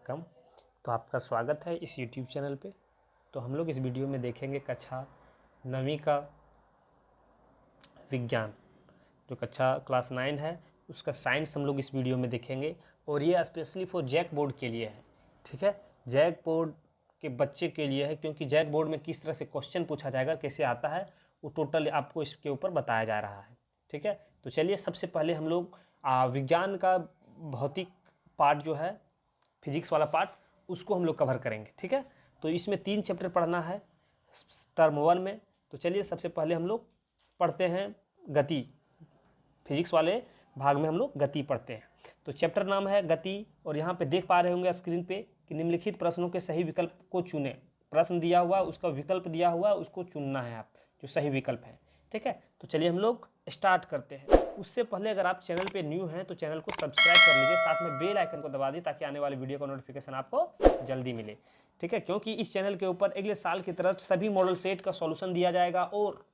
Welcome. तो आपका स्वागत है इस यूट्यूब चैनल पे। तो हम लोग इस वीडियो में देखेंगे कक्षा 9वीं का विज्ञान, जो कक्षा क्लास 9 है उसका साइंस हम लोग इस वीडियो में देखेंगे। और ये स्पेशली फॉर जैक बोर्ड के लिए है, ठीक है। जैक बोर्ड के बच्चे के लिए है, क्योंकि जैक बोर्ड में किस तरह से क्वेश्चन पूछा जाएगा, कैसे आता है, वो टोटल आपको इसके ऊपर बताया जा रहा है, ठीक है। तो चलिए सबसे पहले हम लोग विज्ञान का भौतिक पार्ट जो है, फिजिक्स वाला पार्ट, उसको हम लोग कवर करेंगे, ठीक है। तो इसमें 3 चैप्टर पढ़ना है टर्म 1 में। तो चलिए सबसे पहले हम लोग पढ़ते हैं गति। फिजिक्स वाले भाग में हम लोग गति पढ़ते हैं। तो चैप्टर नाम है गति, और यहाँ पे देख पा रहे होंगे स्क्रीन पे कि निम्नलिखित प्रश्नों के सही विकल्प को चुनें। प्रश्न दिया हुआ, उसका विकल्प दिया हुआ, उसको चुनना है आप, जो सही विकल्प है, ठीक है। तो चलिए हम लोग स्टार्ट करते हैं। उससे पहले अगर आप चैनल पे न्यू हैं तो चैनल को सब्सक्राइब कर लीजिए, साथ में बेल आइकन को दबा दी ताकि आने वाली वीडियो का नोटिफिकेशन आपको जल्दी मिले, ठीक है। क्योंकि इस चैनल के ऊपर अगले साल की तरफ सभी मॉडल सेट का सॉल्यूशन दिया जाएगा, और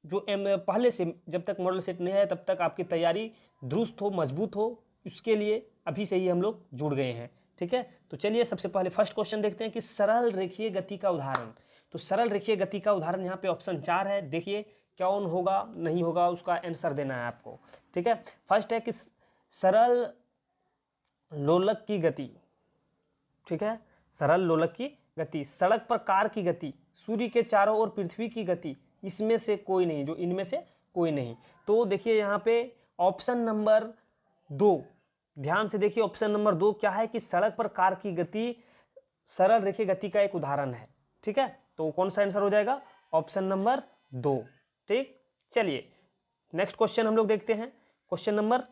जो पहले से जब तक मॉडल सेट नहीं है तब तक आपकी तैयारी दुरुस्त हो, मजबूत हो, उसके लिए अभी से ही हम लोग जुड़ गए हैं, ठीक है। तो चलिए सबसे पहले फर्स्ट क्वेश्चन देखते हैं कि सरल रेखीय गति का उदाहरण। तो सरल रेखीय गति का उदाहरण यहाँ पे ऑप्शन 4 है। देखिए कौन होगा, नहीं होगा, उसका आंसर देना है आपको, ठीक है। फर्स्ट है कि सरल लोलक की गति, ठीक है। सरल लोलक की गति, सड़क पर कार की गति, सूर्य के चारों ओर पृथ्वी की गति, इसमें से कोई नहीं, जो इनमें से कोई नहीं। तो देखिए यहाँ पे ऑप्शन नंबर 2, ध्यान से देखिए ऑप्शन नंबर 2 क्या है कि सड़क पर कार की गति सरल रेखीय गति का एक उदाहरण है, ठीक है। तो कौन सा आंसर हो जाएगा? ऑप्शन नंबर 2, ठीक। चलिए नेक्स्ट क्वेश्चन हम लोग देखते हैं। क्वेश्चन नंबर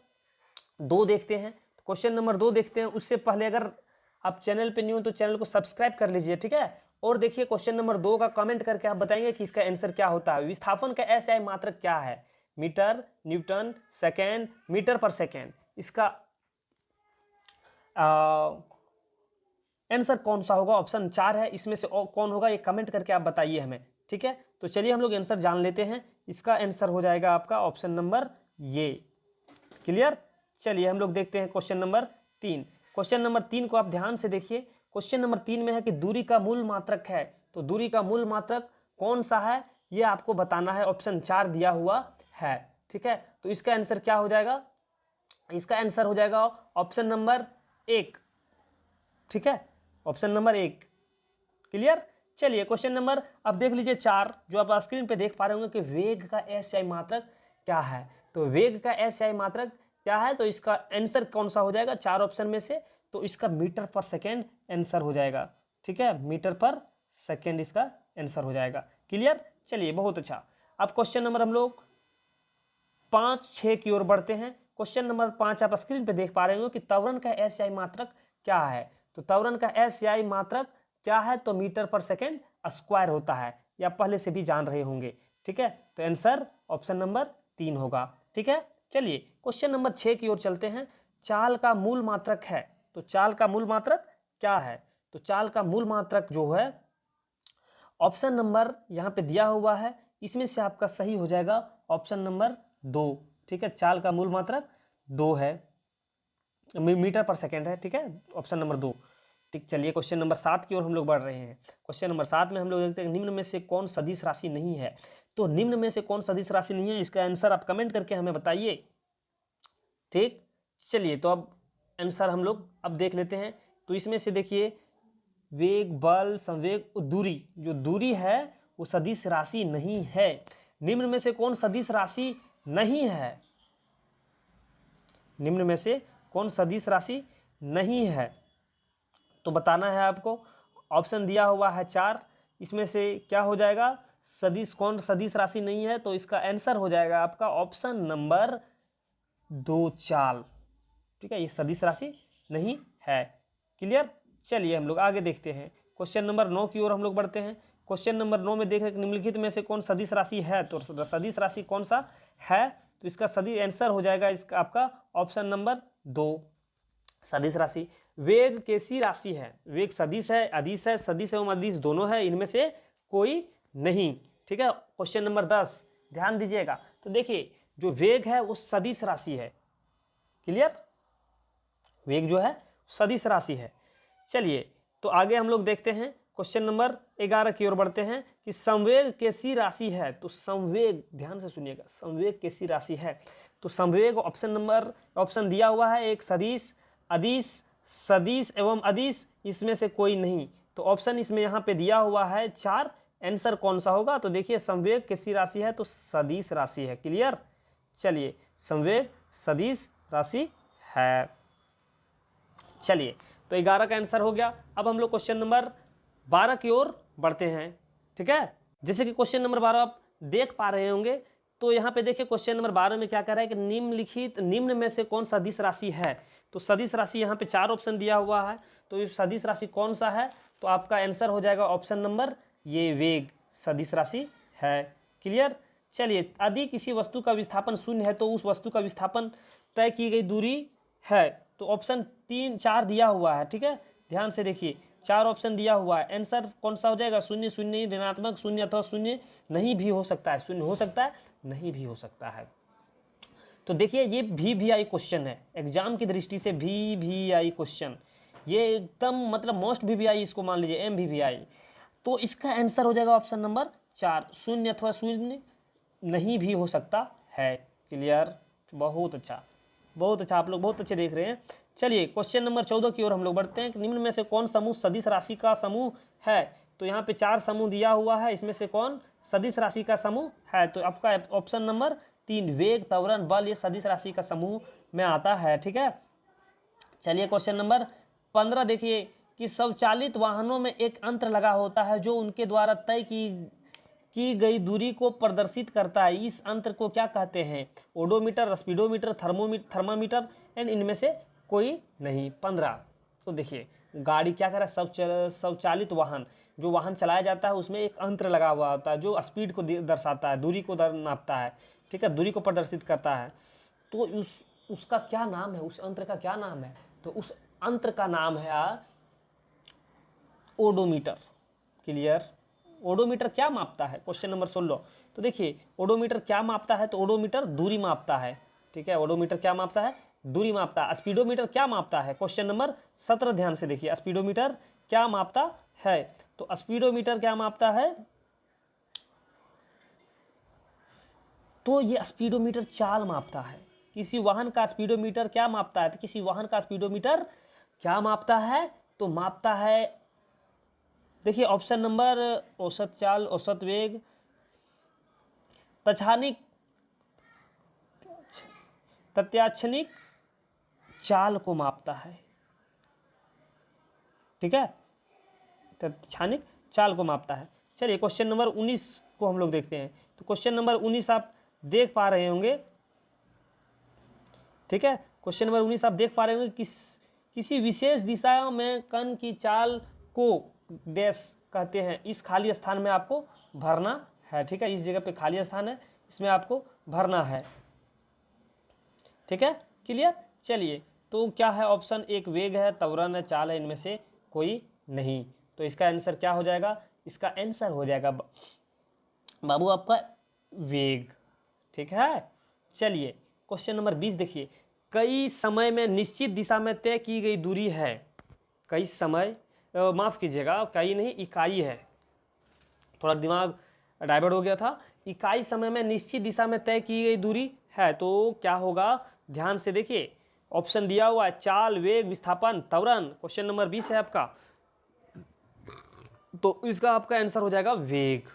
2 देखते हैं। क्वेश्चन नंबर 2 देखते हैं, उससे पहले अगर आप चैनल पे न्यू हो तो चैनल को सब्सक्राइब कर लीजिए, ठीक है। और देखिए क्वेश्चन नंबर 2 का कमेंट करके आप बताएंगे कि इसका आंसर क्या होता है। विस्थापन का एसआई मात्रक क्या है? मीटर, न्यूटन, सेकेंड, मीटर पर सेकेंड। इसका आंसर कौन सा होगा? ऑप्शन 4 है, इसमें से कौन होगा ये कमेंट करके आप बताइए हमें, ठीक है। तो चलिए हम लोग आंसर जान लेते हैं। इसका आंसर हो जाएगा आपका ऑप्शन नंबर ये, क्लियर। चलिए हम लोग देखते हैं क्वेश्चन नंबर 3। क्वेश्चन नंबर 3 को आप ध्यान से देखिए। क्वेश्चन नंबर 3 में है कि दूरी का मूल मात्रक है। तो दूरी का मूल मात्रक कौन सा है ये आपको बताना है। ऑप्शन 4 दिया हुआ है, ठीक है। तो इसका आंसर क्या हो जाएगा? इसका आंसर हो जाएगा ऑप्शन नंबर 1, ठीक है। Option number 1, clear. चलिए क्वेश्चन नंबर अब देख लीजिए 4, जो आप स्क्रीन पे देख पा रहे होंगे कि वेग का एसआई मात्रक क्या है। तो वेग का एसआई मात्रक क्या है? तो इसका आंसर कौन सा हो जाएगा 4 ऑप्शन में से? तो इसका मीटर पर सेकेंड आंसर हो जाएगा, ठीक है। मीटर पर सेकेंड इसका आंसर हो जाएगा, क्लियर। चलिए बहुत अच्छा। अब क्वेश्चन नंबर हम लोग 5, 6 की ओर बढ़ते हैं। क्वेश्चन नंबर 5 आप स्क्रीन पे देख पा रहे हो कि त्वरण का एसआई मात्रक क्या है। तो त्वरण का एसआई मात्रक क्या है? तो मीटर पर सेकेंड स्क्वायर होता है, या पहले से भी जान रहे होंगे, ठीक है। तो आंसर ऑप्शन नंबर 3 होगा, ठीक है। चलिए क्वेश्चन नंबर 6 की ओर चलते हैं। चाल का मूल मात्रक है। तो चाल का मूल मात्रक क्या है? तो चाल का मूल मात्रक जो है ऑप्शन नंबर यहाँ पे दिया हुआ है, इसमें से आपका सही हो जाएगा ऑप्शन नंबर 2, ठीक है। चाल का मूल मात्रक 2 है, मीटर पर सेकेंड है, ठीक है। ऑप्शन नंबर 2, ठीक। चलिए क्वेश्चन नंबर 7 की ओर हम लोग बढ़ रहे हैं। क्वेश्चन नंबर 7 में हम लोग देखते हैं निम्न में से कौन सदिश राशि नहीं है। तो निम्न में से कौन सदिश राशि नहीं है, इसका आंसर आप कमेंट करके हमें बताइए, ठीक। चलिए तो अब आंसर हम लोग अब देख लेते हैं। तो इसमें से देखिए वेग, बल, संवेग, दूरी, जो दूरी है वो सदिश राशि नहीं है। निम्न में से कौन सदिश राशि नहीं है? निम्न में से कौन सदिश राशि नहीं है, तो बताना है आपको। ऑप्शन दिया हुआ है 4, इसमें से क्या हो जाएगा? सदिश, कौन सदिश राशि नहीं है? तो इसका आंसर हो जाएगा आपका ऑप्शन नंबर 2, चाल, ठीक है। ये सदिश राशि नहीं है, क्लियर। चलिए हम लोग आगे देखते हैं। क्वेश्चन नंबर 9 की ओर हम लोग बढ़ते हैं। क्वेश्चन नंबर 9 में देख रहे हैं निम्नलिखित में से कौन सदिश राशि है। तो सदिश राशि कौन सा है? तो इसका सदिश आंसर हो जाएगा इसका आपका ऑप्शन नंबर 2, सदिश राशि। वेग कैसी राशि है? वेग सदिश है, अदिश है, सदिश एवं अदिश दोनों है, इनमें से कोई नहीं, ठीक है। क्वेश्चन नंबर 10 ध्यान दीजिएगा। तो देखिए जो वेग है वो सदिश राशि है, क्लियर। वेग जो है सदिश राशि है। चलिए तो आगे हम लोग देखते हैं क्वेश्चन नंबर 11 की ओर बढ़ते हैं कि संवेग कैसी राशि है। तो संवेग, ध्यान से सुनिएगा, संवेग कैसी राशि है। तो संवेग ऑप्शन दिया हुआ है, एक सदिश, अदिश, सदिश एवं अदिश, इसमें से कोई नहीं। तो ऑप्शन इसमें यहाँ पे दिया हुआ है 4, आंसर कौन सा होगा। तो देखिए संवेग कैसी राशि है, तो सदिश राशि है। क्लियर। चलिए संवेग सदिश राशि है। चलिए तो 11 का आंसर हो गया। अब हम लोग क्वेश्चन नंबर 12 की ओर बढ़ते हैं। ठीक है, जैसे कि क्वेश्चन नंबर 12 आप देख पा रहे होंगे। तो यहाँ पे देखिए क्वेश्चन नंबर 12 में क्या कह रहा है कि निम्न में से कौन सदिश राशि है। तो सदिश राशि यहाँ पे 4 ऑप्शन दिया हुआ है। तो ये सदिश राशि कौन सा है, तो आपका आंसर हो जाएगा ऑप्शन नंबर ये, वेग सदिश राशि है। क्लियर। चलिए यदि किसी वस्तु का विस्थापन 0 है तो उस वस्तु का विस्थापन तय की गई दूरी है। तो ऑप्शन 3 4 दिया हुआ है। ठीक है, ध्यान से देखिए 4 ऑप्शन दिया हुआ है, आंसर कौन सा हो जाएगा, 0 0 ऋणात्मक 0 अथवा 0 नहीं भी हो सकता है। 0 हो सकता है, नहीं भी हो सकता है। तो देखिए ये VVI क्वेश्चन है, एग्जाम की दृष्टि से VVI क्वेश्चन, ये एकदम मतलब मोस्ट VVI इसको मान लीजिए, MVVI। तो इसका आंसर हो जाएगा ऑप्शन नंबर 4, 0 अथवा 0 नहीं भी हो सकता है। क्लियर, बहुत अच्छा, बहुत अच्छा, आप लोग बहुत अच्छे देख रहे हैं। चलिए क्वेश्चन नंबर 14 की ओर हम लोग बढ़ते हैं कि निम्न में से कौन समूह सदिश राशि का समूह है। तो यहाँ पे 4 समूह दिया हुआ है, इसमें से कौन सदिश राशि का समूह है। तो आपका ऑप्शन नंबर 3, वेग, त्वरण, बल, ये सदिश राशि का समूह में आता है। ठीक है। चलिए क्वेश्चन नंबर 15 देखिए कि स्वचालित वाहनों में एक यंत्र लगा होता है जो उनके द्वारा तय की गई दूरी को प्रदर्शित करता है। इस यंत्र को क्या कहते हैं, ओडोमीटर, स्पीडोमीटर, थर्मामीटर एंड इनमें से कोई नहीं। 15 तो देखिए गाड़ी क्या कर रहा है, स्वचालित वाहन, जो वाहन चलाया जाता है उसमें एक यंत्र लगा हुआ होता है जो स्पीड को दर्शाता है, दूरी को नापता है। ठीक है, दूरी को प्रदर्शित करता है। तो उसका क्या नाम है, उस यंत्र का क्या नाम है। तो उस यंत्र का नाम है ओडोमीटर। क्लियर। ओडोमीटर क्या मापता है, क्वेश्चन नंबर 16। तो देखिए ओडोमीटर क्या मापता है, तो ओडोमीटर दूरी मापता है। ठीक है, ओडोमीटर क्या मापता है, दूरी मापता है। स्पीडोमीटर क्या मापता है, क्वेश्चन नंबर 17 ध्यान से देखिए, स्पीडोमीटर क्या मापता है। तो स्पीडोमीटर क्या मापता है, तो ये स्पीडोमीटर चाल मापता है। किसी वाहन का स्पीडोमीटर क्या मापता है, तो किसी वाहन का स्पीडोमीटर क्या मापता है, तो मापता है, देखिए ऑप्शन नंबर औसत चाल, औसत वेग, तत्क्षणिक चाल को मापता है। ठीक है, तत्क्षणिक चाल को मापता है। चलिए क्वेश्चन नंबर 19 को हम लोग देखते हैं। तो क्वेश्चन नंबर 19 आप देख पा रहे होंगे। ठीक है, क्वेश्चन नंबर 19 आप देख पा रहे होंगे, किसी विशेष दिशा में कण की चाल को डैश कहते हैं। इस खाली स्थान में आपको भरना है। ठीक है, इस जगह पे खाली स्थान है, इसमें आपको भरना है। ठीक है, क्लियर। चलिए तो क्या है ऑप्शन, एक वेग है, त्वरण है, चाल है, इनमें से कोई नहीं। तो इसका आंसर क्या हो जाएगा, इसका आंसर हो जाएगा बाबू आपका वेग। ठीक है। चलिए क्वेश्चन नंबर 20 देखिए, कई समय में निश्चित दिशा में तय की गई दूरी है। कई समय, माफ कीजिएगा, कई नहीं, इकाई है, थोड़ा दिमाग डाइवर्ट हो गया था। इकाई समय में निश्चित दिशा में तय की गई दूरी है। तो क्या होगा, ध्यान से देखिए, ऑप्शन दिया हुआ है चाल, वेग, विस्थापन, त्वरण। क्वेश्चन नंबर 20 है आपका, तो इसका आपका आंसर हो जाएगा वेग।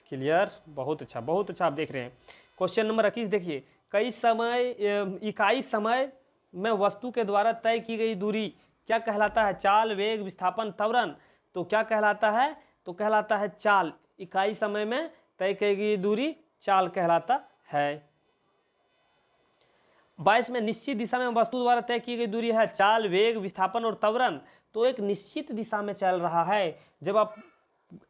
क्लियर, बहुत अच्छा, बहुत अच्छा आप देख रहे हैं। क्वेश्चन नंबर 21 देखिए, इकाई समय में वस्तु के द्वारा तय की गई दूरी क्या कहलाता है, चाल, वेग, विस्थापन, त्वरण। तो क्या कहलाता है, तो कहलाता है चाल। इकाई समय में तय की गई दूरी चाल कहलाता है। 22 में निश्चित दिशा में वस्तु द्वारा तय की गई दूरी है चाल, वेग, विस्थापन और त्वरण। तो एक निश्चित दिशा में चल रहा है। जब आप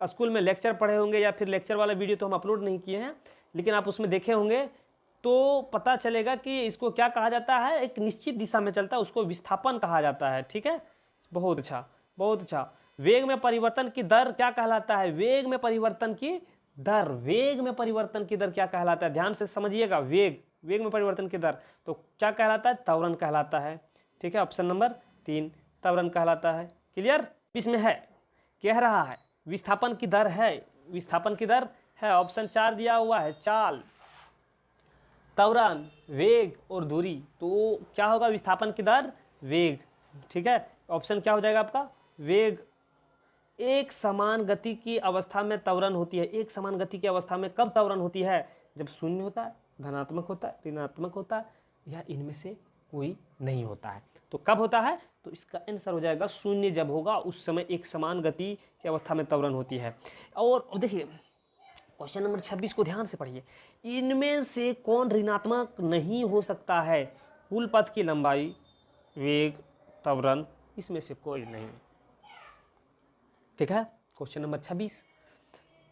स्कूल में लेक्चर पढ़े होंगे, या फिर लेक्चर वाला वीडियो तो हम अपलोड नहीं किए हैं, लेकिन आप उसमें देखे होंगे, तो पता चलेगा कि इसको क्या कहा जाता है, एक निश्चित दिशा में चलता है, उसको विस्थापन कहा जाता है। ठीक है, बहुत अच्छा, बहुत अच्छा। वेग में परिवर्तन की दर क्या कहलाता है, वेग में परिवर्तन की दर, वेग में परिवर्तन की दर क्या कहलाता है, ध्यान से समझिएगा, वेग में परिवर्तन की दर तो क्या कहलाता है, त्वरण कहलाता है। ठीक है, ऑप्शन नंबर 3 त्वरण कहलाता है। क्लियर? इसमें है, कह रहा है विस्थापन की दर है, विस्थापन की दर है, ऑप्शन 4 दिया हुआ है, चाल, त्वरण, वेग और दूरी। तो क्या होगा विस्थापन की दर? वेग। ठीक है, ऑप्शन क्या हो जाएगा आपका? वेग। एक समान गति की अवस्था में त्वरण होती है। एक समान गति की अवस्था में कब त्वरण होती है? जब शून्य होता है, धनात्मक होता है, ऋणात्मक होता है, या इनमें से कोई नहीं होता है। तो कब होता है? तो इसका आंसर हो जाएगा शून्य जब होगा उस समय एक समान गति की अवस्था में त्वरण होती है। और देखिए क्वेश्चन नंबर 26 को ध्यान से पढ़िए। इनमें से कौन ऋणात्मक नहीं हो सकता है? कुल पथ की लंबाई, वेग, त्वरण, इसमें से कोई नहीं। ठीक है, क्वेश्चन नंबर 26।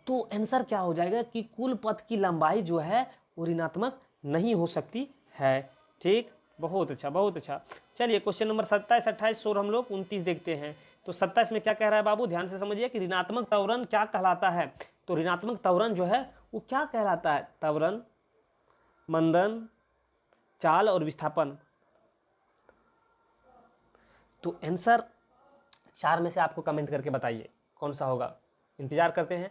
तो आंसर क्या हो जाएगा कि कुल पथ की लंबाई जो है वो ऋणात्मक नहीं हो सकती है। ठीक, बहुत अच्छा, बहुत अच्छा। चलिए क्वेश्चन नंबर 27, 28 और हम लोग 29 देखते हैं। तो 27 में क्या कह रहा है बाबू, ध्यान से समझिए कि ऋणात्मक त्वरण क्या कहलाता है। तो ऋणात्मक त्वरण जो है वो क्या कहलाता है? त्वरण, मंदन, चाल और विस्थापन। तो आंसर 4 में से आपको कमेंट करके बताइए कौन सा होगा, इंतजार करते हैं।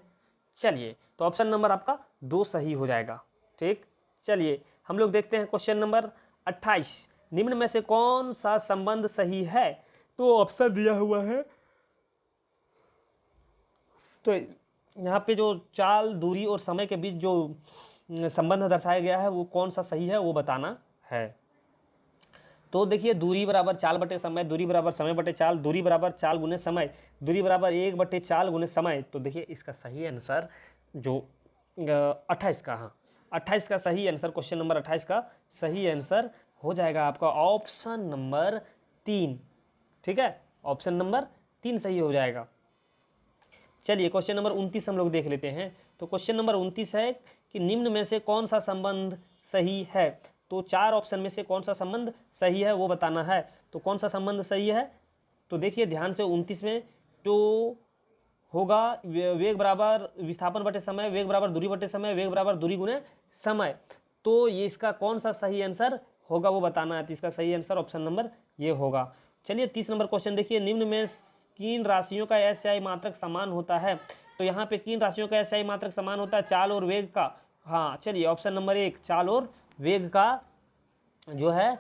चलिए, तो ऑप्शन नंबर आपका 2 सही हो जाएगा। ठीक, चलिए हम लोग देखते हैं क्वेश्चन नंबर 28। निम्न में से कौन सा संबंध सही है? तो ऑप्शन दिया हुआ है, तो यहाँ पे जो चाल, दूरी और समय के बीच जो संबंध दर्शाया गया है वो कौन सा सही है वो बताना है। तो देखिए दूरी बराबर चाल बटे समय, दूरी बराबर समय बटे चाल, दूरी बराबर चाल गुने समय, दूरी बराबर 1 बटे चाल गुने समय। तो देखिए इसका सही आंसर जो 28 का, हाँ 28 का सही आंसर, क्वेश्चन नंबर 28 का सही आंसर हो जाएगा आपका ऑप्शन नंबर 3। ठीक है, ऑप्शन नंबर 3 सही हो जाएगा। चलिए क्वेश्चन नंबर 29 हम लोग देख लेते हैं। तो क्वेश्चन नंबर 29 है कि निम्न में से कौन सा संबंध सही है? तो 4 ऑप्शन में से कौन सा संबंध सही है वो बताना है। तो कौन सा संबंध सही है? तो देखिए ध्यान से 29 में तो होगा वेग बराबर विस्थापन बटे समय, वेग बराबर दूरी बटे समय, वेग बराबर दूरी गुने समय। तो ये इसका कौन सा सही आंसर होगा वो बताना है। तो इसका सही आंसर ऑप्शन नंबर ये होगा। चलिए 30 नंबर क्वेश्चन देखिए, निम्न में किन राशियों का एसआई मात्रक समान होता है? तो यहाँ पे किन राशियों का एसआई मात्रक समान होता है? चाल और वेग का। हाँ चलिए ऑप्शन नंबर 1 चाल और वेग का जो है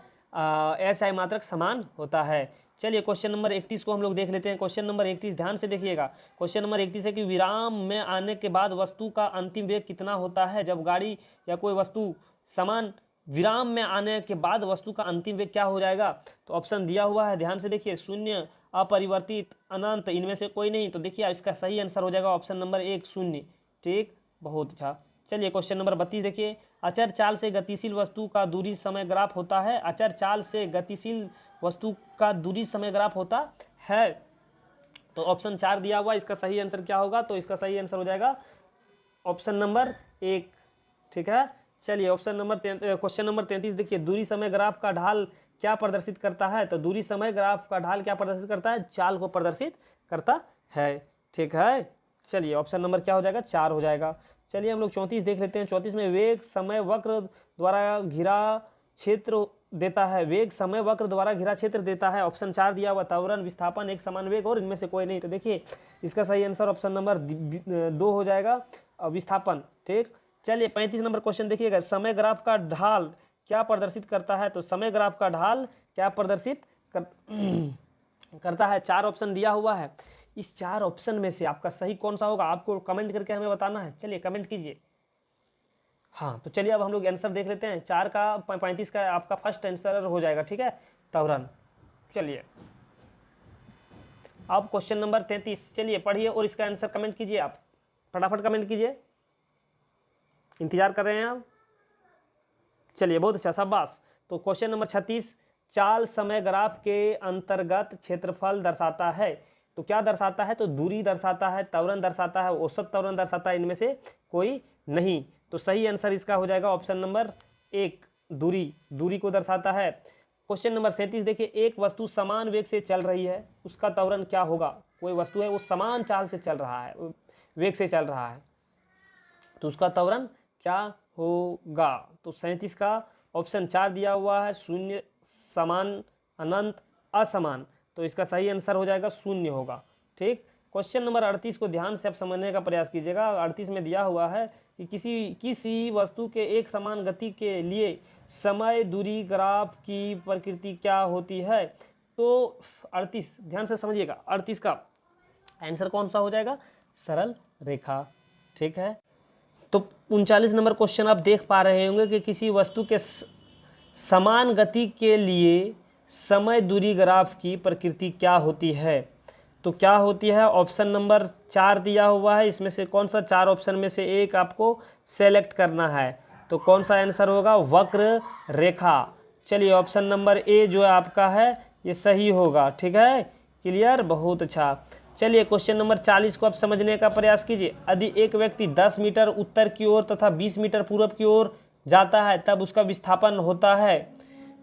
एसआई मात्रक समान होता है। चलिए क्वेश्चन नंबर 31 को हम लोग देख लेते हैं। क्वेश्चन नंबर 31 ध्यान से देखिएगा। क्वेश्चन नंबर 31 है कि विराम में आने के बाद वस्तु का अंतिम वेग कितना होता है? जब गाड़ी या कोई वस्तु समान विराम में आने के बाद वस्तु का अंतिम वेग क्या हो जाएगा? तो ऑप्शन दिया हुआ है, ध्यान से देखिए, शून्य, अपरिवर्तित, अनंत, इनमें से कोई नहीं। तो देखिए इसका सही आंसर हो जाएगा ऑप्शन नंबर 1 शून्य। ठीक, बहुत अच्छा। चलिए क्वेश्चन नंबर 32 देखिए, अचर चाल से गतिशील वस्तु का दूरी समय ग्राफ होता है। अचर चाल से गतिशील वस्तु का दूरी समय ग्राफ होता है। तो ऑप्शन 4 दिया हुआ, इसका सही आंसर क्या होगा? तो इसका सही आंसर हो जाएगा ऑप्शन नंबर 1। ठीक है, चलिए ऑप्शन नंबर क्वेश्चन नंबर 33 देखिए, दूरी समय ग्राफ का ढाल क्या प्रदर्शित करता है? तो दूरी समय ग्राफ का ढाल क्या प्रदर्शित करता है? चाल को प्रदर्शित करता है। ठीक है, चलिए ऑप्शन नंबर क्या हो जाएगा? 4 हो जाएगा। चलिए हम लोग 34 देख लेते हैं। 34 में वेग समय वक्र द्वारा घिरा क्षेत्र देता है, वेग समय वक्र द्वारा घिरा क्षेत्र देता है। ऑप्शन 4 दिया हुआ, त्वरण, विस्थापन, एक समान वेग और इनमें से कोई नहीं। तो देखिए इसका सही आंसर ऑप्शन नंबर 2 हो जाएगा, विस्थापन। ठीक, चलिए 35 नंबर क्वेश्चन देखिएगा, समय ग्राफ का ढाल क्या प्रदर्शित करता है? तो समय ग्राफ का ढाल क्या प्रदर्शित करता है? 4 ऑप्शन दिया हुआ है। इस 4 ऑप्शन में से आपका सही कौन सा होगा आपको कमेंट करके हमें बताना है। चलिए कमेंट कीजिए। हाँ तो चलिए अब हम लोग आंसर देख लेते हैं। 4 का 35 का आपका फर्स्ट आंसर हो जाएगा। ठीक है, त्वरण। चलिए अब क्वेश्चन नंबर 33, चलिए पढ़िए और इसका आंसर कमेंट कीजिए। आप फटाफट कमेंट कीजिए, इंतजार कर रहे हैं आप। चलिए बहुत अच्छा, शाबाश। तो क्वेश्चन नंबर 36, चाल समय ग्राफ के अंतर्गत क्षेत्रफल दर्शाता है। तो क्या दर्शाता है? तो दूरी दर्शाता है, त्वरण दर्शाता है, औसत त्वरण दर्शाता है, इनमें से कोई नहीं। तो सही आंसर इसका हो जाएगा ऑप्शन नंबर 1 दूरी, दूरी को दर्शाता है। क्वेश्चन नंबर 37 देखिए, एक वस्तु समान वेग से चल रही है, उसका त्वरण क्या होगा? कोई वस्तु है वो समान चाल से चल रहा है, वेग से चल रहा है, तो उसका त्वरण क्या होगा? तो 37 का ऑप्शन 4 दिया हुआ है, शून्य, समान, अनंत, असमान, तो इसका सही आंसर हो जाएगा 0 होगा। ठीक, क्वेश्चन नंबर 38 को ध्यान से आप समझने का प्रयास कीजिएगा। 38 में दिया हुआ है कि किसी वस्तु के एक समान गति के लिए समय दूरी ग्राफ की प्रकृति क्या होती है। तो 38 ध्यान से समझिएगा, 38 का आंसर कौन सा हो जाएगा, सरल रेखा। ठीक है, तो 39 नंबर क्वेश्चन आप देख पा रहे होंगे कि किसी वस्तु के समान गति के लिए समय दूरी ग्राफ की प्रकृति क्या होती है। तो क्या होती है, ऑप्शन नंबर 4 दिया हुआ है, इसमें से कौन सा 4 ऑप्शन में से एक आपको सेलेक्ट करना है। तो कौन सा आंसर होगा, वक्र रेखा। चलिए ऑप्शन नंबर ए जो आपका है ये सही होगा। ठीक है, क्लियर, बहुत अच्छा। चलिए क्वेश्चन नंबर 40 को आप समझने का प्रयास कीजिए। यदि एक व्यक्ति 10 मीटर उत्तर की ओर तथा 20 मीटर पूर्व की ओर जाता है तब उसका विस्थापन होता है,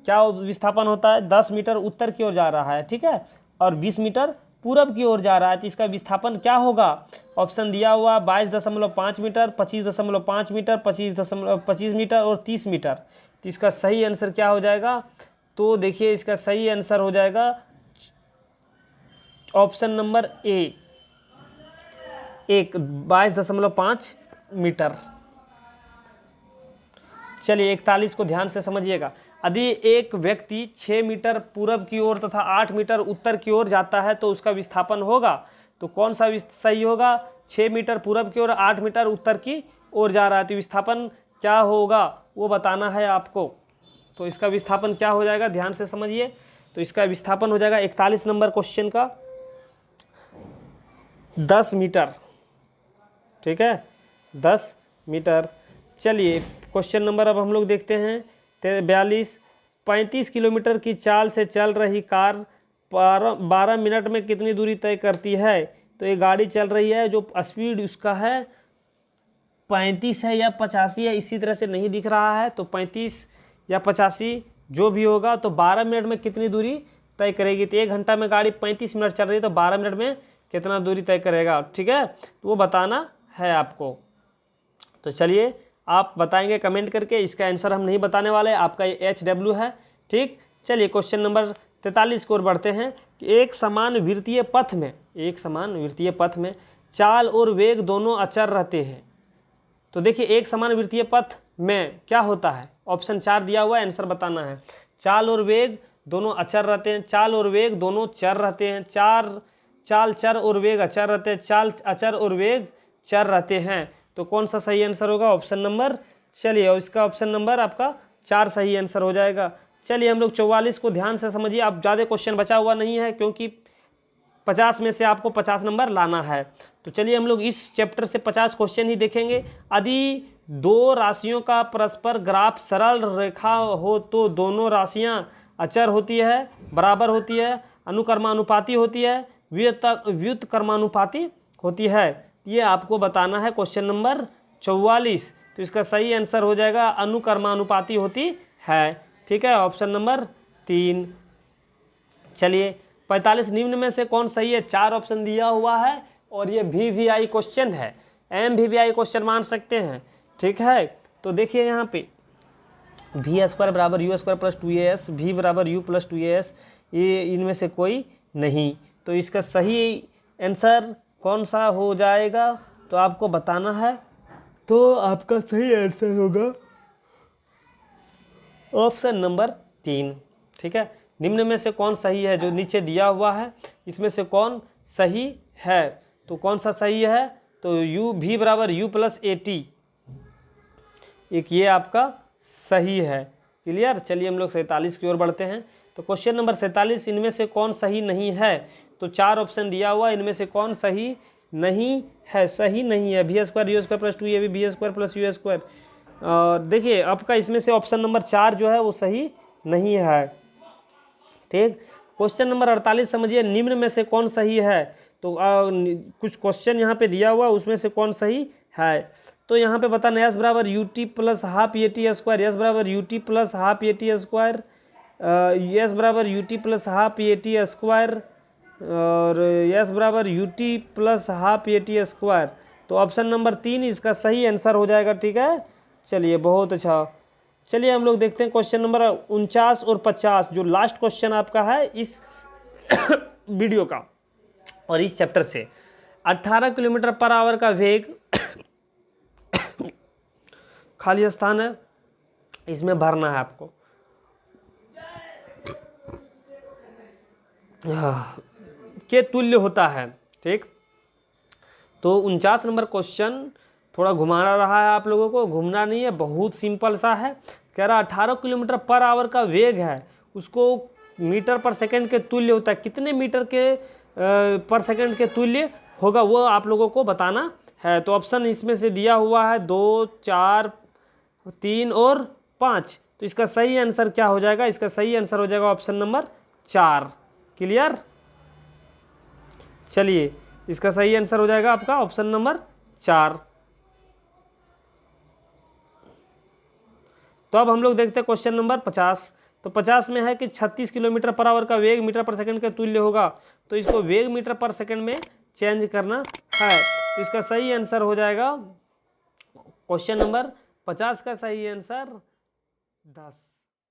क्या विस्थापन होता है, 10 मीटर उत्तर की ओर जा रहा है, ठीक है, और 20 मीटर पूरब की ओर जा रहा है, तो इसका विस्थापन क्या होगा। ऑप्शन दिया हुआ 22.5 मीटर, 25.5 मीटर, 25 मीटर और 30 मीटर। तो इसका सही आंसर क्या हो जाएगा, तो देखिए इसका सही आंसर हो जाएगा ऑप्शन नंबर ए, 22.5 मीटर। चलिए 41 को ध्यान से समझिएगा। यदि एक व्यक्ति 6 मीटर पूरब की ओर तथा 8 मीटर उत्तर की ओर जाता है तो उसका विस्थापन होगा, तो कौन सा सही होगा, 6 मीटर पूरब की ओर 8 मीटर उत्तर की ओर जा रहा है, तो विस्थापन क्या होगा वो बताना है आपको। तो इसका विस्थापन क्या हो जाएगा, ध्यान से समझिए। तो इसका विस्थापन हो जाएगा 41 नंबर क्वेश्चन का 10 मीटर। ठीक है, 10 मीटर। चलिए क्वेश्चन नंबर अब हम लोग देखते हैं 42। 35 किलोमीटर की चाल से चल रही कार 12 मिनट में कितनी दूरी तय करती है। तो ये गाड़ी चल रही है, जो स्पीड उसका है 35 है या 85 है, इसी तरह से नहीं दिख रहा है, तो 35 या 85 जो भी होगा, तो 12 मिनट में कितनी दूरी तय करेगी। तो 1 घंटा में गाड़ी 35 मिनट चल रही है, तो 12 मिनट में कितना दूरी तय करेगा। ठीक है, तो वो बताना है आपको। तो चलिए आप बताएंगे कमेंट करके, इसका आंसर हम नहीं बताने वाले, आपका ये HW है। ठीक, चलिए क्वेश्चन नंबर 43 की ओर बढ़ते हैं कि एक समान वृत्तीय पथ में चाल और वेग दोनों अचर रहते हैं। तो देखिए एक समान वृत्तीय पथ में क्या होता है, ऑप्शन 4 दिया हुआ है, आंसर बताना है। चाल और वेग दोनों अचर रहते हैं, चाल और वेग दोनों चर रहते हैं, चाल चर और वेग अचर रहते हैं, चाल अचर और वेग चर रहते हैं। तो कौन सा सही आंसर होगा, ऑप्शन नंबर, चलिए और इसका ऑप्शन नंबर आपका 4 सही आंसर हो जाएगा। चलिए हम लोग 44 को ध्यान से समझिए। अब ज़्यादा क्वेश्चन बचा हुआ नहीं है, क्योंकि 50 में से आपको 50 नंबर लाना है। तो चलिए हम लोग इस चैप्टर से 50 क्वेश्चन ही देखेंगे। यदि 2 राशियों का परस्पर ग्राफ सरल रेखा हो तो दोनों राशियां अचर होती है, बराबर होती है, अनुक्रमानुपाती होती है, व्युत्क्रमानुपाती होती है। ये आपको बताना है क्वेश्चन नंबर 44। तो इसका सही आंसर हो जाएगा अनुक्रमानुपाती होती है। ठीक है, ऑप्शन नंबर 3। चलिए 45 निम्न में से कौन सही है, 4 ऑप्शन दिया हुआ है और ये VVI क्वेश्चन है, MVVI क्वेश्चन मान सकते हैं। ठीक है, तो देखिए यहाँ पे V² बराबर U² प्लस 2AS, V बराबर U प्लस 2AS, ये इनमें से कोई नहीं। तो इसका सही आंसर कौन सा हो जाएगा, तो आपको बताना है। तो आपका सही आंसर होगा ऑप्शन नंबर 3। ठीक है, निम्न में से कौन सही है, जो नीचे दिया हुआ है इसमें से कौन सही है, तो कौन सा सही है, तो V बराबर U प्लस AT, एक ये आपका सही है। क्लियर, चलिए हम लोग 47 की ओर बढ़ते हैं। तो क्वेश्चन नंबर 47, इनमें से कौन सही नहीं है। तो 4 ऑप्शन दिया हुआ, इनमें से कौन सही नहीं है, सही नहीं है। V² U² plus 2AB, V² plus U²। देखिए आपका इसमें से ऑप्शन नंबर 4 जो है वो सही नहीं है। ठीक, क्वेश्चन नंबर 48 समझिए, निम्न में से कौन सही है। तो कुछ क्वेश्चन यहाँ पे दिया हुआ, उसमें से कौन सही है। तो यहाँ पे बताना, S बराबर UT plus half AT square, S बराबर UT plus half AT square, S बराबर UT plus half AT square, और S बराबर UT plus half AT square. तो ऑप्शन नंबर 3 इसका सही आंसर हो जाएगा। ठीक है, चलिए बहुत अच्छा। चलिए हम लोग देखते हैं क्वेश्चन नंबर 49 और 50, जो लास्ट क्वेश्चन आपका है इस वीडियो का और इस चैप्टर से 18 किलोमीटर पर आवर का वेग खाली स्थान है, इसमें भरना है आपको। के तुल्य होता है। ठीक, तो 49 नंबर क्वेश्चन थोड़ा घुमाना रहा है आप लोगों को, घूमना नहीं है, बहुत सिंपल सा है। कह रहा 18 किलोमीटर पर आवर का वेग है, उसको मीटर पर सेकंड के तुल्य होता है, कितने मीटर के पर सेकंड के तुल्य होगा वो आप लोगों को बताना है। तो ऑप्शन इसमें से दिया हुआ है 2, 4, 3 और 5। तो इसका सही आंसर क्या हो जाएगा? इसका सही आंसर हो जाएगा ऑप्शन नंबर 4। क्लियर? चलिए, इसका सही आंसर हो जाएगा आपका ऑप्शन नंबर 4। तो अब हम लोग देखते हैं क्वेश्चन नंबर 50। तो 50 में है कि 36 किलोमीटर पर आवर का वेग मीटर पर सेकंड के तुल्य होगा, तो इसको वेग मीटर पर सेकंड में चेंज करना है। तो इसका सही आंसर हो जाएगा क्वेश्चन नंबर 50 का सही आंसर 10।